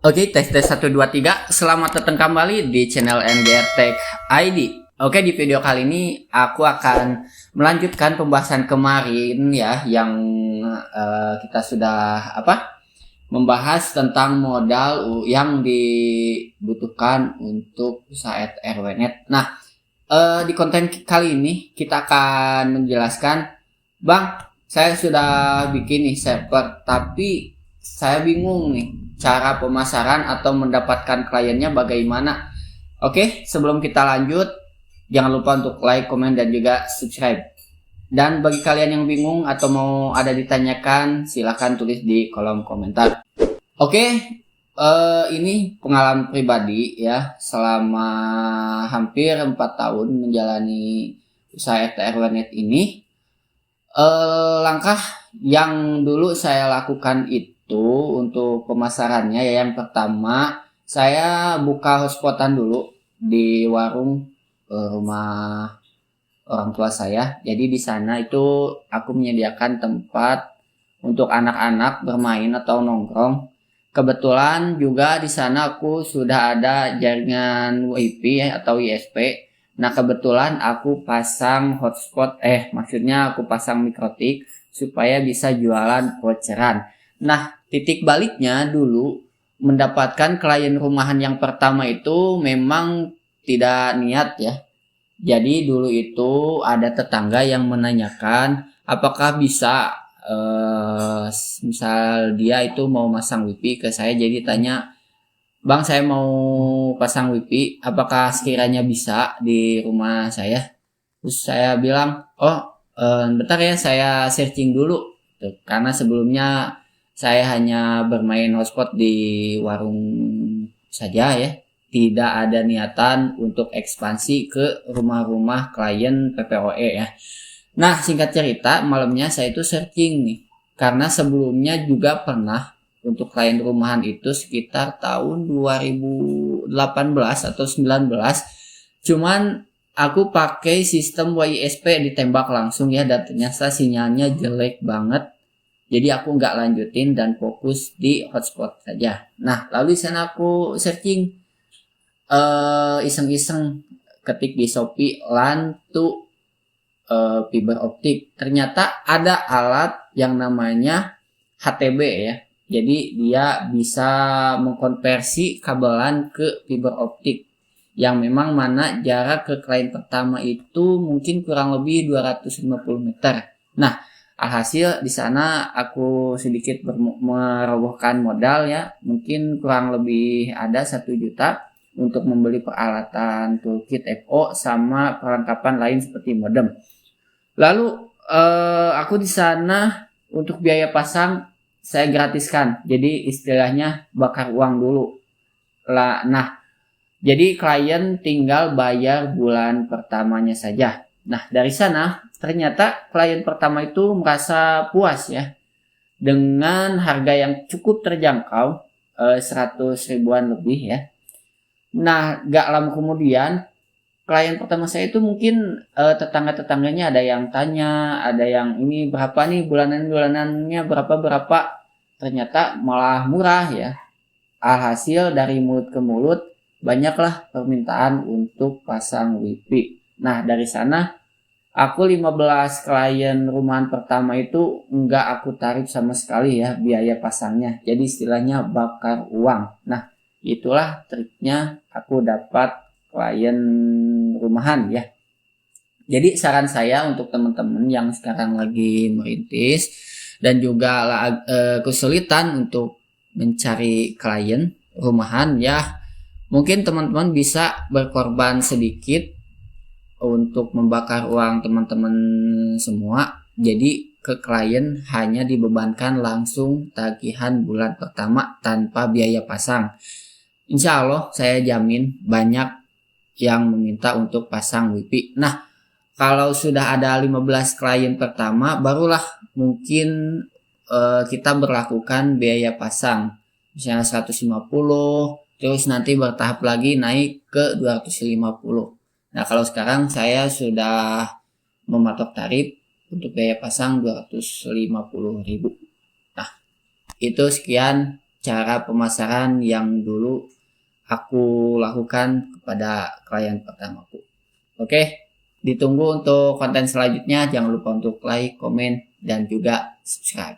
Oke, tes tes 1 2 3. Selamat datang kembali di channel NGR Tech ID. Oke, di video kali ini aku akan melanjutkan pembahasan kemarin ya yang kita sudah membahas tentang modal yang dibutuhkan untuk usaha RWNet. Nah, di konten kali ini kita akan menjelaskan, Bang, saya sudah bikin nih server, tapi saya bingung nih cara pemasaran atau mendapatkan kliennya bagaimana. Oke, sebelum kita lanjut, jangan lupa untuk like, komen, dan juga subscribe. Dan bagi kalian yang bingung atau mau ada ditanyakan, silahkan tulis di kolom komentar. Oke, ini pengalaman pribadi ya, selama hampir 4 tahun menjalani usaha RWNet ini. Langkah yang dulu saya lakukan itu untuk pemasarannya ya, yang pertama saya buka hotspotan dulu di warung rumah orang tua saya. Jadi di sana itu aku menyediakan tempat untuk anak-anak bermain atau nongkrong. Kebetulan juga di sana aku sudah ada jaringan WiFi atau ISP. Nah, kebetulan aku pasang hotspot, maksudnya aku pasang mikrotik supaya bisa jualan voucheran. Nah, titik baliknya dulu mendapatkan klien rumahan yang pertama itu memang tidak niat ya. Jadi dulu itu ada tetangga yang menanyakan apakah bisa misal dia itu mau masang WiFi ke saya, jadi tanya, Bang, saya mau pasang WiFi, apakah sekiranya bisa di rumah saya? Terus saya bilang, bentar ya, saya searching dulu. Tuh, karena sebelumnya saya hanya bermain hotspot di warung saja ya. Tidak ada niatan untuk ekspansi ke rumah-rumah klien PPOE ya. Nah, singkat cerita, malamnya saya itu searching nih. Karena sebelumnya juga pernah untuk klien rumahan itu sekitar tahun 2018 atau 19. Cuman aku pakai sistem WISP ditembak langsung ya, dan ternyata sinyalnya jelek banget. Jadi aku nggak lanjutin dan fokus di hotspot saja. Nah, lalu di sana aku searching, iseng-iseng ketik di Shopee LAN to fiber optik. Ternyata ada alat yang namanya HTB ya. Jadi dia bisa mengkonversi kabelan ke fiber optik yang memang mana jarak ke klien pertama itu mungkin kurang lebih 250 meter. Nah, alhasil di sana aku sedikit merobohkan modal ya, mungkin kurang lebih ada 1 juta untuk membeli peralatan toolkit FO sama perlengkapan lain seperti modem. Lalu aku di sana untuk biaya pasang saya gratiskan. Jadi istilahnya bakar uang dulu. Nah, jadi klien tinggal bayar bulan pertamanya saja. Nah, dari sana ternyata klien pertama itu merasa puas ya dengan harga yang cukup terjangkau, 100 ribuan lebih ya. Nah, gak lama kemudian klien pertama saya itu mungkin tetangga-tetangganya ada yang tanya, ada yang ini berapa nih bulanannya berapa. Ternyata malah murah ya. Alhasil dari mulut ke mulut banyaklah permintaan untuk pasang WiFi. Nah, dari sana aku 15 klien rumahan pertama itu enggak aku tarik sama sekali ya biaya pasangnya. Jadi istilahnya bakar uang. Nah, itulah triknya aku dapat klien rumahan ya. Jadi saran saya untuk teman-teman yang sekarang lagi merintis dan juga kesulitan untuk mencari klien rumahan ya, mungkin teman-teman bisa berkorban sedikit untuk membakar uang teman-teman semua. Jadi ke klien hanya dibebankan langsung tagihan bulan pertama tanpa biaya pasang. Insya Allah saya jamin banyak yang meminta untuk pasang WiFi. Nah, kalau sudah ada 15 klien pertama, barulah mungkin kita berlakukan biaya pasang. Misalnya 150, terus nanti bertahap lagi naik ke 250. Nah, kalau sekarang saya sudah mematok tarif untuk biaya pasang 250.000. Nah, itu sekian cara pemasaran yang dulu aku lakukan kepada klien pertamaku. Oke, ditunggu untuk konten selanjutnya. Jangan lupa untuk like, komen, dan juga subscribe.